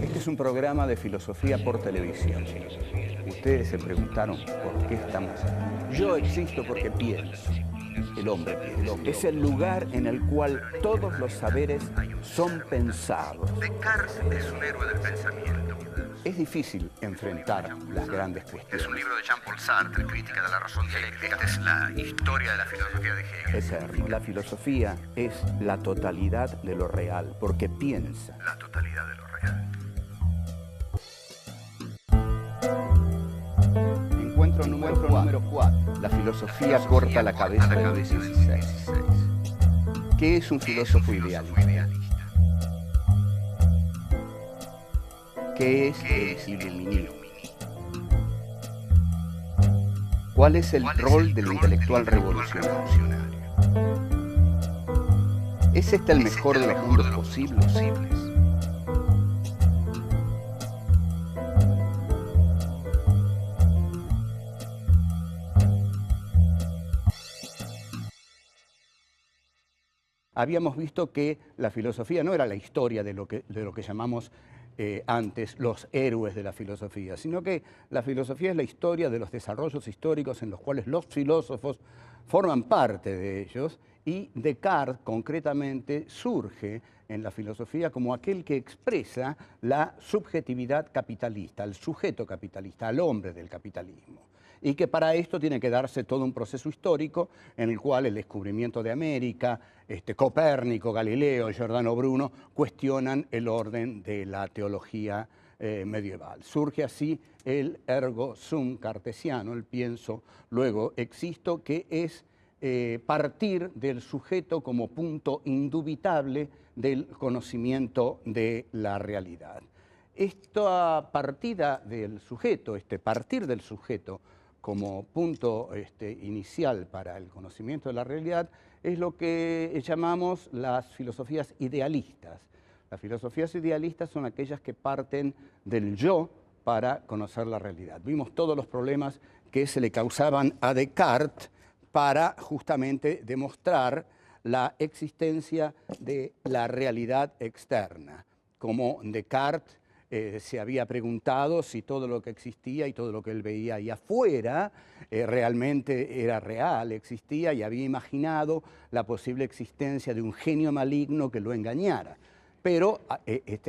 Este es un programa de filosofía por televisión. Ustedes se preguntaron por qué estamos aquí. Yo existo porque pienso. El hombre piensa. Es el lugar en el cual todos los saberes son pensados. Descartes es un héroe del pensamiento. Es difícil enfrentar las grandes cuestiones. Es un libro de Jean-Paul Sartre, Crítica de la razón dialéctica. Esta es la historia de la filosofía de Hegel. Eterno. La filosofía es la totalidad de lo real, porque piensa. La totalidad de lo real. Encuentro número 4. La filosofía corta la cabeza del 16. ¿Qué es un filósofo idealista? ¿Qué es el iluminismo? ¿Cuál es el rol del intelectual revolucionario? ¿Es este el mejor de los mundos posibles? Habíamos visto que la filosofía no era la historia de lo que llamamos antes los héroes de la filosofía, sino que la filosofía es la historia de los desarrollos históricos en los cuales los filósofos forman parte de ellos, y Descartes concretamente surge en la filosofía como aquel que expresa la subjetividad capitalista, al sujeto capitalista, al hombre del capitalismo. Y que para esto tiene que darse todo un proceso histórico en el cual el descubrimiento de América, Copérnico, Galileo, Giordano Bruno cuestionan el orden de la teología medieval. Surge así el ergo sum cartesiano, el pienso, luego existo, que es partir del sujeto como punto indubitable del conocimiento de la realidad. Esta partida del sujeto, partir del sujeto como punto inicial para el conocimiento de la realidad, es lo que llamamos las filosofías idealistas. Las filosofías idealistas son aquellas que parten del yo para conocer la realidad. Vimos todos los problemas que se le causaban a Descartes para justamente demostrar la existencia de la realidad externa. Como Descartes se había preguntado si todo lo que existía y todo lo que él veía ahí afuera realmente era real, existía, y había imaginado la posible existencia de un genio maligno que lo engañara. Pero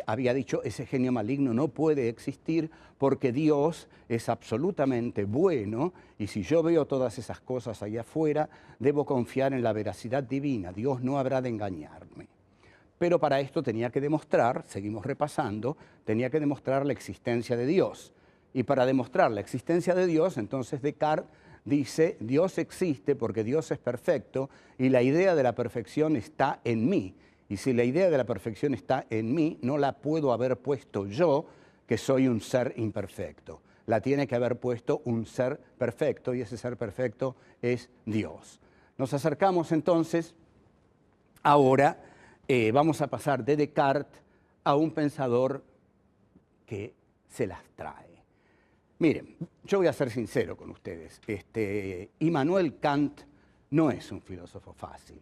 había dicho, ese genio maligno no puede existir porque Dios es absolutamente bueno, y si yo veo todas esas cosas allá afuera, debo confiar en la veracidad divina. Dios no habrá de engañarme. Pero para esto tenía que demostrar, seguimos repasando, tenía que demostrar la existencia de Dios. Y para demostrar la existencia de Dios, entonces Descartes dice, Dios existe porque Dios es perfecto y la idea de la perfección está en mí. Y si la idea de la perfección está en mí, no la puedo haber puesto yo, que soy un ser imperfecto. La tiene que haber puesto un ser perfecto, y ese ser perfecto es Dios. Nos acercamos entonces ahora. Vamos a pasar de Descartes a un pensador que se las trae. Miren, yo voy a ser sincero con ustedes. Immanuel Kant no es un filósofo fácil.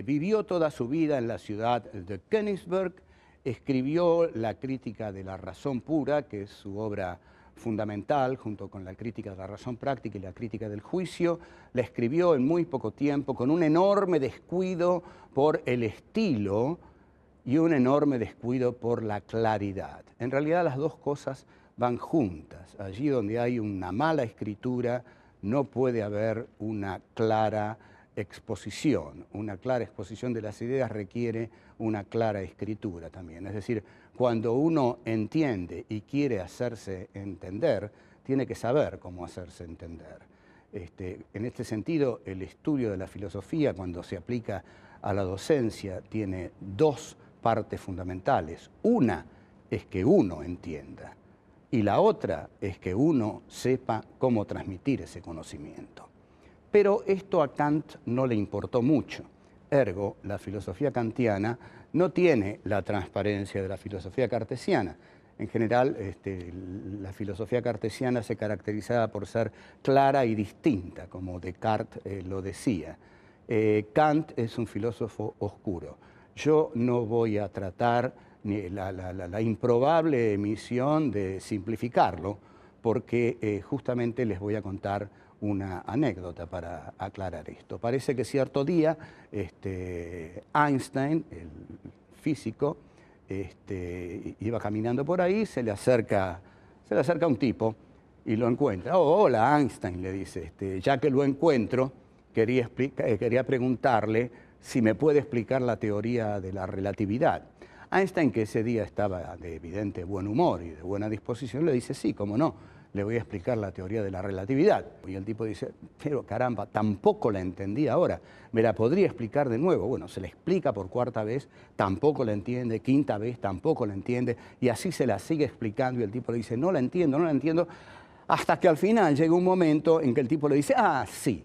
Vivió toda su vida en la ciudad de Königsberg, escribió la Crítica de la razón pura, que es su obra fundamental, junto con la Crítica de la razón práctica y la Crítica del juicio. La escribió en muy poco tiempo, con un enorme descuido por el estilo y un enorme descuido por la claridad. En realidad las dos cosas van juntas. Allí donde hay una mala escritura no puede haber una clara exposición. Una clara exposición de las ideas requiere una clara escritura también. Es decir, cuando uno entiende y quiere hacerse entender, tiene que saber cómo hacerse entender. En este sentido, el estudio de la filosofía, cuando se aplica a la docencia, tiene dos partes fundamentales. Una es que uno entienda, y la otra es que uno sepa cómo transmitir ese conocimiento. Pero esto a Kant no le importó mucho. Ergo, la filosofía kantiana no tiene la transparencia de la filosofía cartesiana. En general, la filosofía cartesiana se caracterizaba por ser clara y distinta, como Descartes lo decía. Kant es un filósofo oscuro. Yo no voy a tratar la improbable misión de simplificarlo, porque justamente les voy a contar una anécdota para aclarar esto. Parece que cierto día Einstein, el físico, iba caminando por ahí, se le acerca un tipo y lo encuentra. Oh, hola Einstein, le dice, ya que lo encuentro, quería preguntarle si me puede explicar la teoría de la relatividad. Einstein, que ese día estaba de evidente buen humor y de buena disposición, le dice, sí, cómo no, le voy a explicar la teoría de la relatividad. Y el tipo dice, pero caramba, tampoco la entendí ahora, ¿me la podría explicar de nuevo? Bueno, se la explica por cuarta vez, tampoco la entiende, quinta vez, tampoco la entiende, y así se la sigue explicando y el tipo le dice, no la entiendo, hasta que al final llega un momento en que el tipo le dice, ah, sí,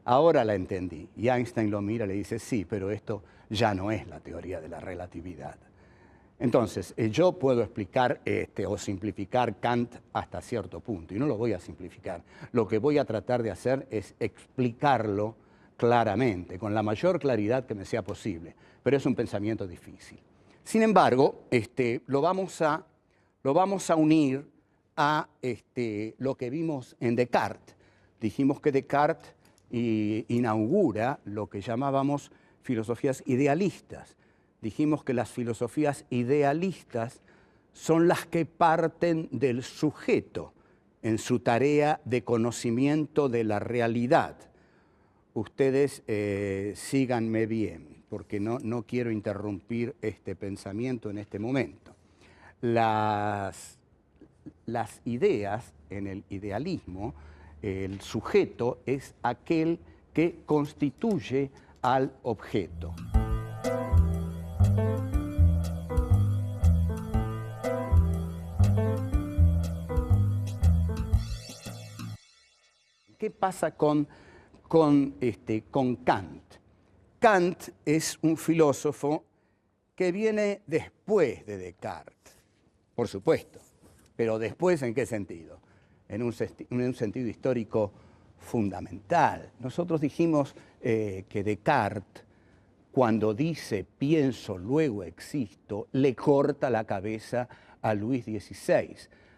ahora la entendí. Y Einstein lo mira y le dice, sí, pero esto ya no es la teoría de la relatividad. Entonces, yo puedo explicar o simplificar Kant hasta cierto punto, y no lo voy a simplificar. Lo que voy a tratar de hacer es explicarlo claramente, con la mayor claridad que me sea posible, pero es un pensamiento difícil. Sin embargo, lo vamos a unir a lo que vimos en Descartes. Dijimos que Descartes inaugura lo que llamábamos filosofías idealistas. Dijimos que las filosofías idealistas son las que parten del sujeto en su tarea de conocimiento de la realidad. Ustedes síganme bien, porque no quiero interrumpir este pensamiento en este momento. Las ideas en el idealismo, el sujeto es aquel que constituye al objeto. ¿Qué pasa con Kant? Kant es un filósofo que viene después de Descartes, por supuesto, pero después ¿en qué sentido? En un sentido histórico fundamental. Nosotros dijimos que Descartes, cuando dice pienso, luego existo, le corta la cabeza a Luis XVI.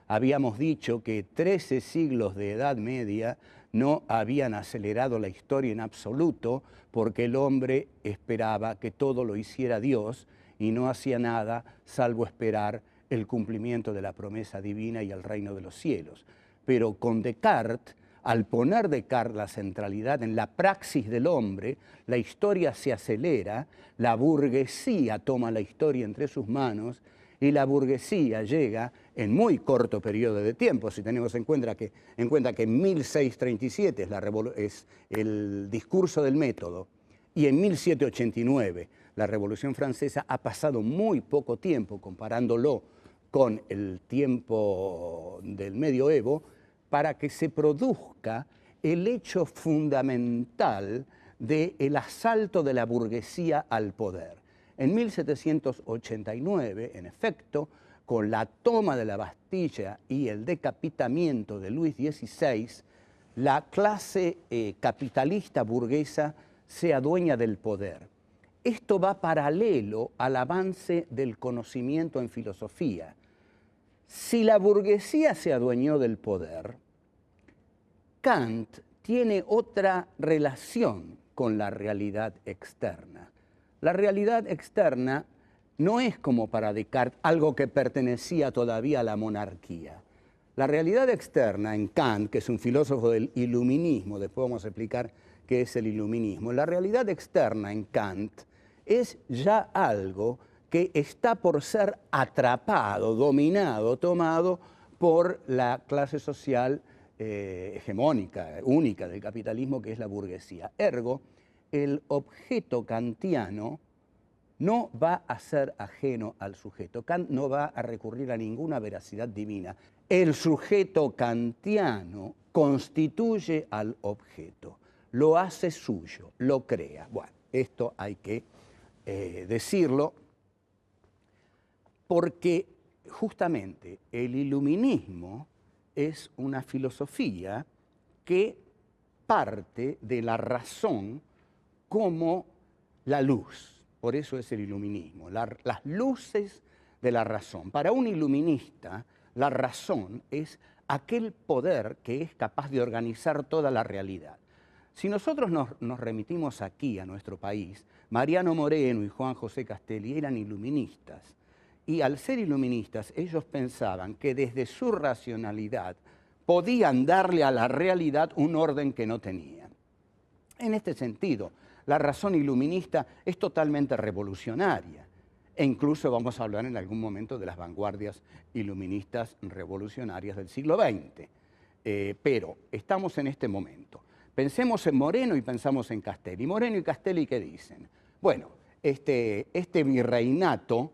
Habíamos dicho que 13 siglos de Edad Media no habían acelerado la historia en absoluto porque el hombre esperaba que todo lo hiciera Dios y no hacía nada salvo esperar el cumplimiento de la promesa divina y el reino de los cielos. Pero con Descartes, al poner Descartes la centralidad en la praxis del hombre, la historia se acelera, la burguesía toma la historia entre sus manos y la burguesía llega en muy corto periodo de tiempo, si tenemos en cuenta que en 1637 es el discurso del método y en 1789 la Revolución Francesa, ha pasado muy poco tiempo comparándolo con el tiempo del medioevo para que se produzca el hecho fundamental del asalto de la burguesía al poder. En 1789, en efecto, con la toma de la Bastilla y el decapitamiento de Luis XVI, la clase capitalista burguesa se adueña del poder. Esto va paralelo al avance del conocimiento en filosofía. Si la burguesía se adueñó del poder, Kant tiene otra relación con la realidad externa. La realidad externa no es como para Descartes algo que pertenecía todavía a la monarquía. La realidad externa en Kant, que es un filósofo del iluminismo, después vamos a explicar qué es el iluminismo, la realidad externa en Kant es ya algo que está por ser atrapado, dominado, tomado por la clase social hegemónica, única del capitalismo, que es la burguesía. Ergo, el objeto kantiano no va a ser ajeno al sujeto. Kant no va a recurrir a ninguna veracidad divina. El sujeto kantiano constituye al objeto, lo hace suyo, lo crea. Bueno, esto hay que decirlo porque justamente el iluminismo es una filosofía que parte de la razón como la luz. Por eso es el iluminismo. Las luces de la razón. Para un iluminista, la razón es aquel poder que es capaz de organizar toda la realidad. Si nosotros nos remitimos aquí a nuestro país, Mariano Moreno y Juan José Castelli eran iluministas. Y al ser iluministas, ellos pensaban que desde su racionalidad podían darle a la realidad un orden que no tenía. En este sentido, la razón iluminista es totalmente revolucionaria. E incluso vamos a hablar en algún momento de las vanguardias iluministas revolucionarias del siglo XX. Pero estamos en este momento. Pensemos en Moreno y pensamos en Castelli. Moreno y Castelli, ¿qué dicen? Bueno, este virreinato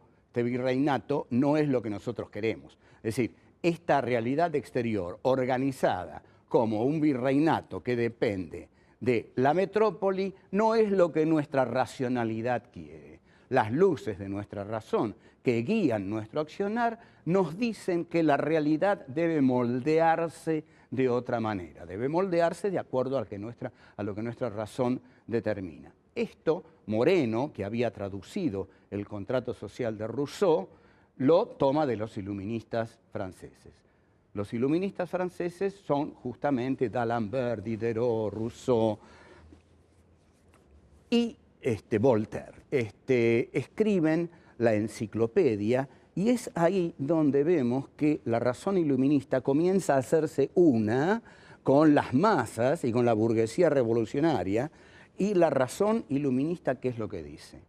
no es lo que nosotros queremos. Es decir, esta realidad exterior organizada como un virreinato que depende de la metrópoli no es lo que nuestra racionalidad quiere. Las luces de nuestra razón que guían nuestro accionar nos dicen que la realidad debe moldearse de otra manera, debe moldearse de acuerdo a lo que nuestra razón determina. Esto, Moreno, que había traducido el contrato social de Rousseau, lo toma de los iluministas franceses. Los iluministas franceses son justamente d'Alembert, Diderot, Rousseau y Voltaire. Escriben la enciclopedia y es ahí donde vemos que la razón iluminista comienza a hacerse una con las masas y con la burguesía revolucionaria. Y la razón iluminista, ¿qué es lo que dice?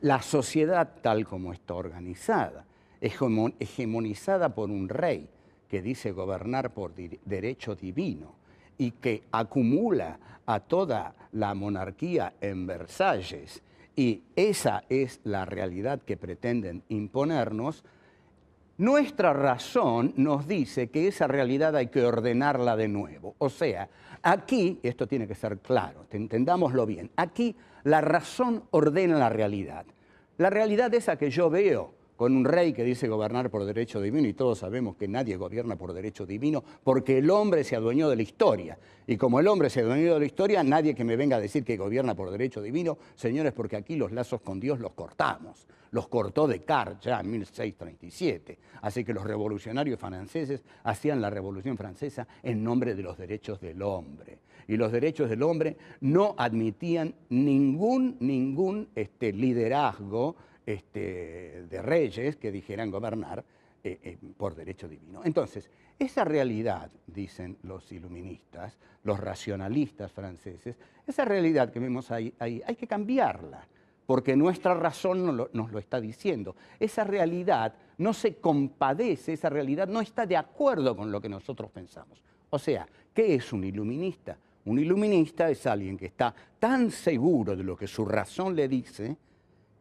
La sociedad tal como está organizada, hegemonizada por un rey que dice gobernar por derecho divino y que acumula a toda la monarquía en Versalles, y esa es la realidad que pretenden imponernos, nuestra razón nos dice que esa realidad hay que ordenarla de nuevo. O sea, aquí, esto tiene que ser claro, entendámoslo bien, aquí la razón ordena la realidad. La realidad esa que yo veo con un rey que dice gobernar por derecho divino, y todos sabemos que nadie gobierna por derecho divino porque el hombre se adueñó de la historia. Y como el hombre se adueñó de la historia, nadie que me venga a decir que gobierna por derecho divino, señores, porque aquí los lazos con Dios los cortamos. Los cortó Descartes ya en 1637. Así que los revolucionarios franceses hacían la Revolución Francesa en nombre de los derechos del hombre. Y los derechos del hombre no admitían ningún liderazgo de reyes que dijeran gobernar por derecho divino. Entonces, esa realidad, dicen los iluministas, los racionalistas franceses, esa realidad que vemos ahí hay que cambiarla, porque nuestra razón nos lo está diciendo. Esa realidad no se compadece, esa realidad no está de acuerdo con lo que nosotros pensamos. O sea, ¿qué es un iluminista? Un iluminista es alguien que está tan seguro de lo que su razón le dice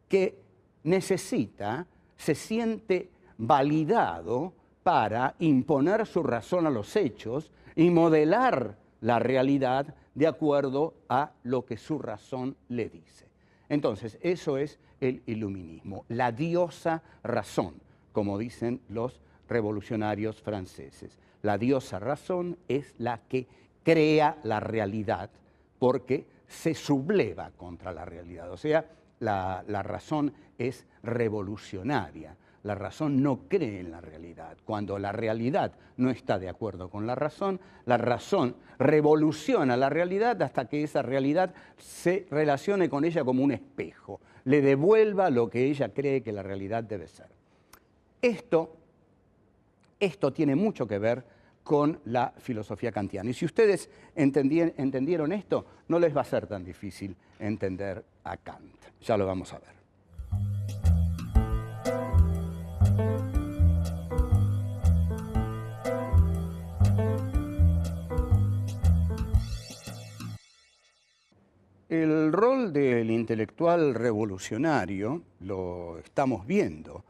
que se siente validado para imponer su razón a los hechos y modelar la realidad de acuerdo a lo que su razón le dice. Entonces, eso es el iluminismo, la diosa razón, como dicen los revolucionarios franceses. La diosa razón es la que crea la realidad porque se subleva contra la realidad. O sea, la razón es revolucionaria. La razón no cree en la realidad. Cuando la realidad no está de acuerdo con la razón revoluciona la realidad hasta que esa realidad se relacione con ella como un espejo, le devuelva lo que ella cree que la realidad debe ser. Esto tiene mucho que ver con la filosofía kantiana. Y si ustedes entendieron esto, no les va a ser tan difícil entender a Kant. Ya lo vamos a ver. El rol del intelectual revolucionario lo estamos viendo.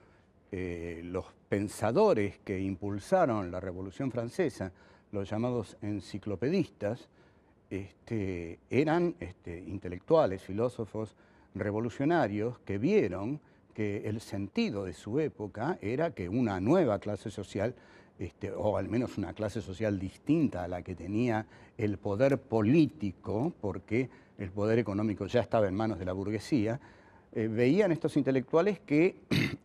Los pensadores que impulsaron la Revolución Francesa, los llamados enciclopedistas, eran intelectuales, filósofos revolucionarios que vieron que el sentido de su época era que una nueva clase social, o al menos una clase social distinta a la que tenía el poder político, porque el poder económico ya estaba en manos de la burguesía, veían estos intelectuales que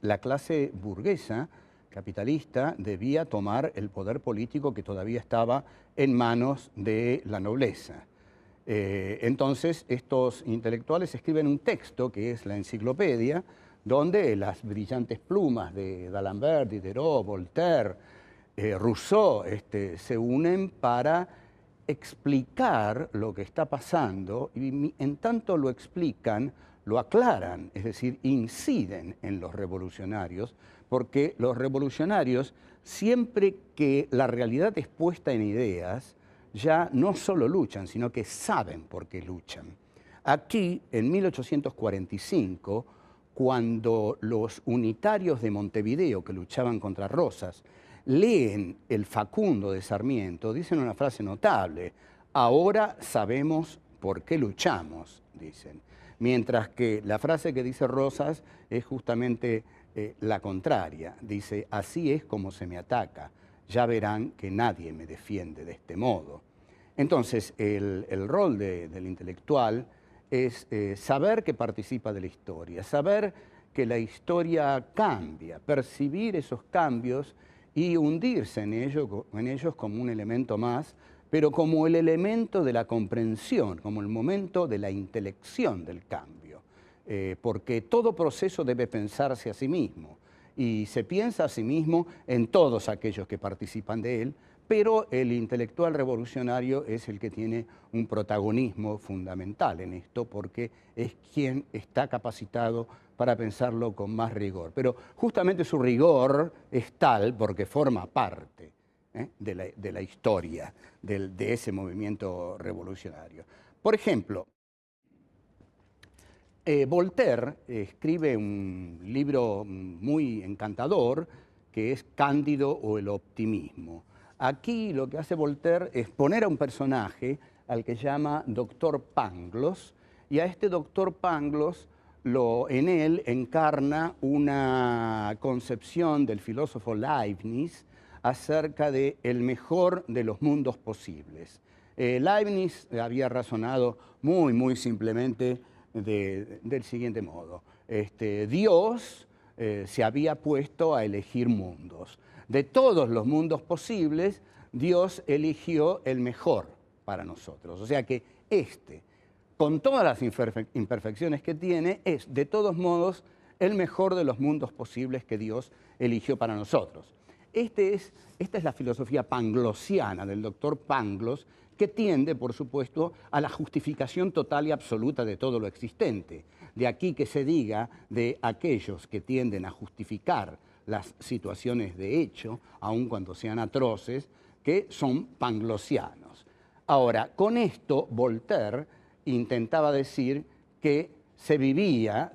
la clase burguesa, capitalista, debía tomar el poder político que todavía estaba en manos de la nobleza. Entonces, estos intelectuales escriben un texto, que es la enciclopedia, donde las brillantes plumas de D'Alembert, Diderot, Voltaire, Rousseau, se unen para explicar lo que está pasando y en tanto lo explican, lo aclaran, es decir, inciden en los revolucionarios, porque los revolucionarios, siempre que la realidad es puesta en ideas, ya no solo luchan, sino que saben por qué luchan. Aquí, en 1845, cuando los unitarios de Montevideo, que luchaban contra Rosas, leen el Facundo de Sarmiento, dicen una frase notable: ahora sabemos por qué luchamos, dicen. Mientras que la frase que dice Rosas es justamente la contraria. Dice: así es como se me ataca, ya verán que nadie me defiende de este modo. Entonces, el rol del intelectual es saber que participa de la historia, saber que la historia cambia, percibir esos cambios y hundirse en ellos como un elemento más, pero como el elemento de la comprensión, como el momento de la intelección del cambio. Porque todo proceso debe pensarse a sí mismo, y se piensa a sí mismo en todos aquellos que participan de él, pero el intelectual revolucionario es el que tiene un protagonismo fundamental en esto, porque es quien está capacitado para pensarlo con más rigor. Pero justamente su rigor es tal porque forma parte de la historia de ese movimiento revolucionario. Por ejemplo, Voltaire escribe un libro muy encantador que es Cándido o el optimismo. Aquí lo que hace Voltaire es poner a un personaje al que llama Doctor Pangloss, y a este Doctor Pangloss en él encarna una concepción del filósofo Leibniz acerca de el mejor de los mundos posibles. Leibniz había razonado muy simplemente del siguiente modo. Dios se había puesto a elegir mundos. De todos los mundos posibles, Dios eligió el mejor para nosotros. O sea que con todas las imperfecciones que tiene, es de todos modos el mejor de los mundos posibles que Dios eligió para nosotros. Esta es la filosofía panglossiana del doctor Pangloss, que tiende, por supuesto, a la justificación total y absoluta de todo lo existente. De aquí que se diga de aquellos que tienden a justificar las situaciones de hecho, aun cuando sean atroces, que son panglossianos. Ahora, con esto Voltaire intentaba decir que se vivía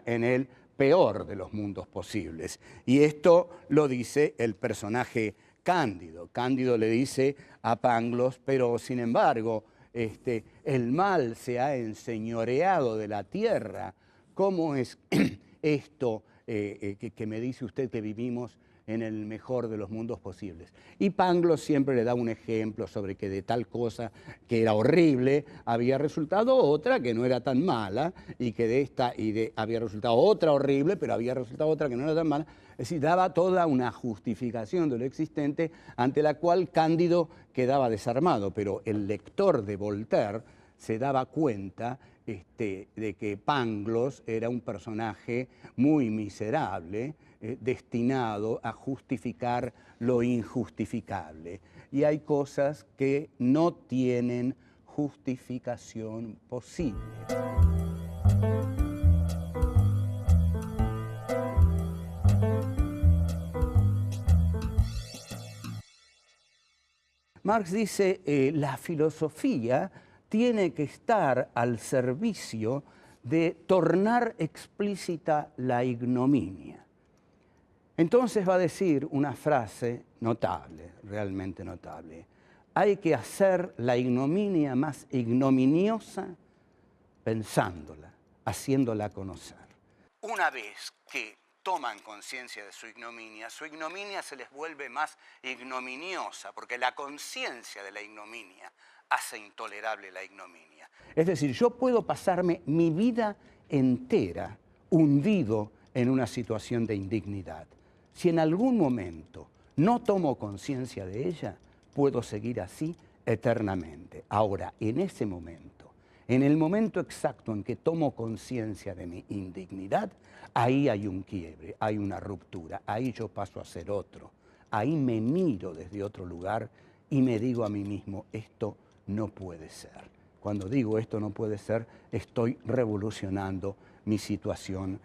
en el peor de los mundos posibles. Y esto lo dice el personaje Cándido. Cándido le dice a Pangloss: pero sin embargo, el mal se ha enseñoreado de la tierra. ¿Cómo es esto que me dice usted que vivimos en el mejor de los mundos posibles? Y Pangloss siempre le da un ejemplo sobre que de tal cosa que era horrible había resultado otra que no era tan mala, y que había resultado otra horrible, pero había resultado otra que no era tan mala. Es decir, daba toda una justificación de lo existente, ante la cual Cándido quedaba desarmado, pero el lector de Voltaire se daba cuenta de que Pangloss era un personaje muy miserable, destinado a justificar lo injustificable. Y hay cosas que no tienen justificación posible. Marx dice, la filosofía tiene que estar al servicio de tornar explícita la ignominia. Entonces va a decir una frase notable, realmente notable: hay que hacer la ignominia más ignominiosa pensándola, haciéndola conocer. Una vez que toman conciencia de su ignominia se les vuelve más ignominiosa, porque la conciencia de la ignominia hace intolerable la ignominia. Es decir, yo puedo pasarme mi vida entera hundido en una situación de indignidad. Si en algún momento no tomo conciencia de ella, puedo seguir así eternamente. Ahora, en ese momento, en el momento exacto en que tomo conciencia de mi indignidad, ahí hay un quiebre, hay una ruptura, ahí yo paso a ser otro. Ahí me miro desde otro lugar y me digo a mí mismo, esto no puede ser. Cuando digo esto no puede ser, estoy revolucionando mi situación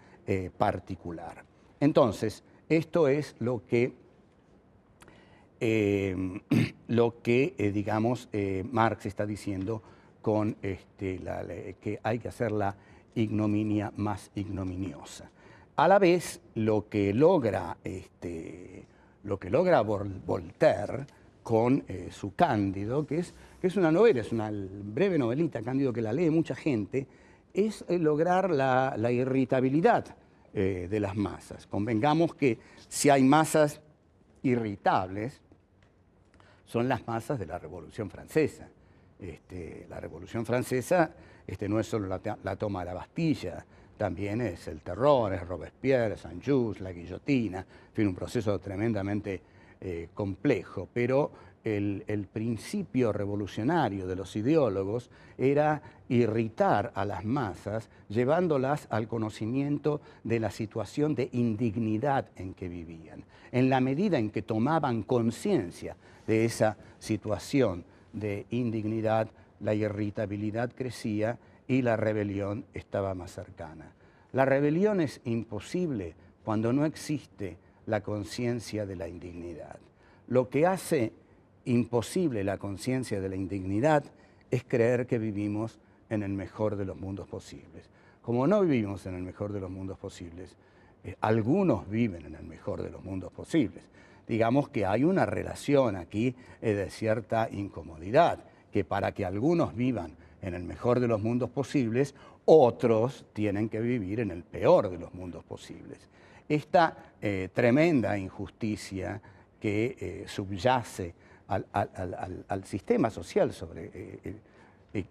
particular. Entonces, esto es lo que digamos, Marx está diciendo con que hay que hacer la ignominia más ignominiosa. A la vez, lo que logra Voltaire con su Cándido, que es una novela, es una breve novelita, Cándido, que la lee mucha gente, es lograr la irritabilidad de las masas. Convengamos que si hay masas irritables, son las masas de la Revolución Francesa. La Revolución Francesa no es solo la toma de la Bastilla, también es el terror, es Robespierre, Saint-Just, la guillotina, en fin, un proceso tremendamente complejo, pero el principio revolucionario de los ideólogos era irritar a las masas, llevándolas al conocimiento de la situación de indignidad en que vivían. En la medida en que tomaban conciencia de esa situación de indignidad, la irritabilidad crecía y la rebelión estaba más cercana. La rebelión es imposible cuando no existe la conciencia de la indignidad. Lo que hace imposible la conciencia de la indignidad es creer que vivimos en el mejor de los mundos posibles. Como no vivimos en el mejor de los mundos posibles, algunos viven en el mejor de los mundos posibles. Digamos que hay una relación aquí de cierta incomodidad, que para que algunos vivan en el mejor de los mundos posibles, otros tienen que vivir en el peor de los mundos posibles. Esta tremenda injusticia que subyace al sistema social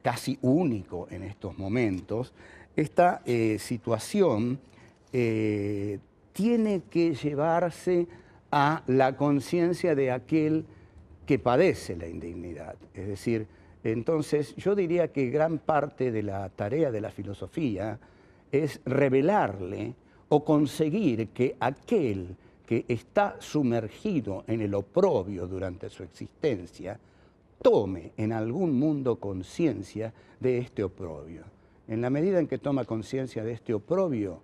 casi único en estos momentos, esta situación tiene que llevarse a la conciencia de aquel que padece la indignidad. Es decir, entonces yo diría que gran parte de la tarea de la filosofía es revelarle o conseguir que aquel que está sumergido en el oprobio durante su existencia, tome en algún mundo conciencia de este oprobio. En la medida en que toma conciencia de este oprobio,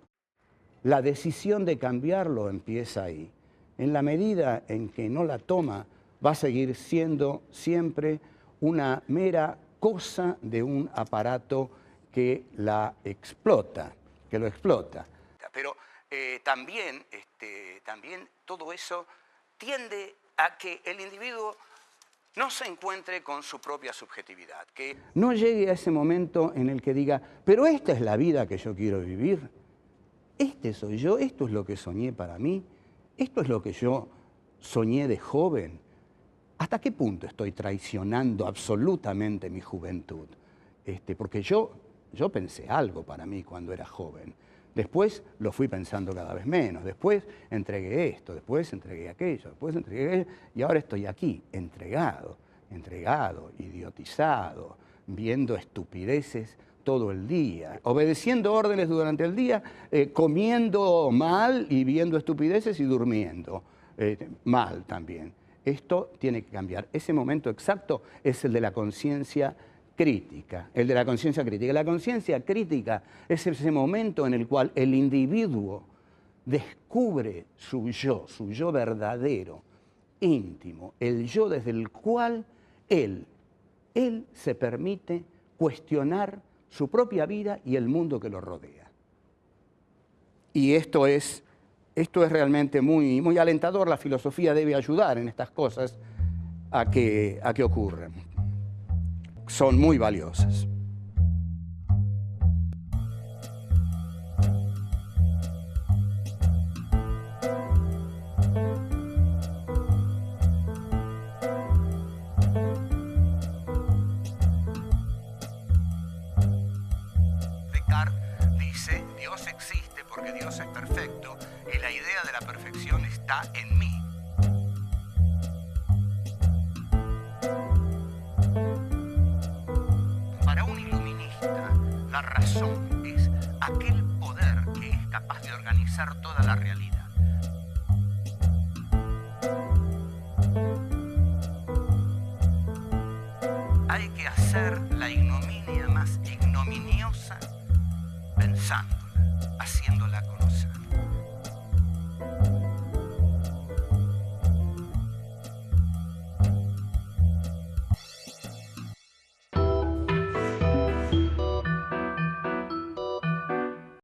la decisión de cambiarlo empieza ahí. En la medida en que no la toma, va a seguir siendo siempre una mera cosa de un aparato que la explota, que lo explota. Pero también todo eso tiende a que el individuo no se encuentre con su propia subjetividad, que no llegue a ese momento en el que diga, pero esta es la vida que yo quiero vivir, este soy yo, esto es lo que soñé para mí, esto es lo que yo soñé de joven. ¿Hasta qué punto estoy traicionando absolutamente mi juventud? Porque yo pensé algo para mí cuando era joven. Después lo fui pensando cada vez menos. Después entregué esto, después entregué aquello, después entregué aquello. Y ahora estoy aquí, entregado, idiotizado, viendo estupideces todo el día, obedeciendo órdenes durante el día, comiendo mal y viendo estupideces y durmiendo mal también. Esto tiene que cambiar. Ese momento exacto es el de la conciencia crítica, el de la conciencia crítica. La conciencia crítica es ese momento en el cual el individuo descubre su yo verdadero, íntimo, el yo desde el cual él se permite cuestionar su propia vida y el mundo que lo rodea. Y esto es realmente muy, muy alentador. La filosofía debe ayudar en estas cosas a que ocurran. Son muy valiosas. Descartes dice está en mí. Para un iluminista, la razón es aquel poder que es capaz de organizar toda la realidad. Hay que hacer la ignominia más ignominiosa pensándola, haciéndola conocer.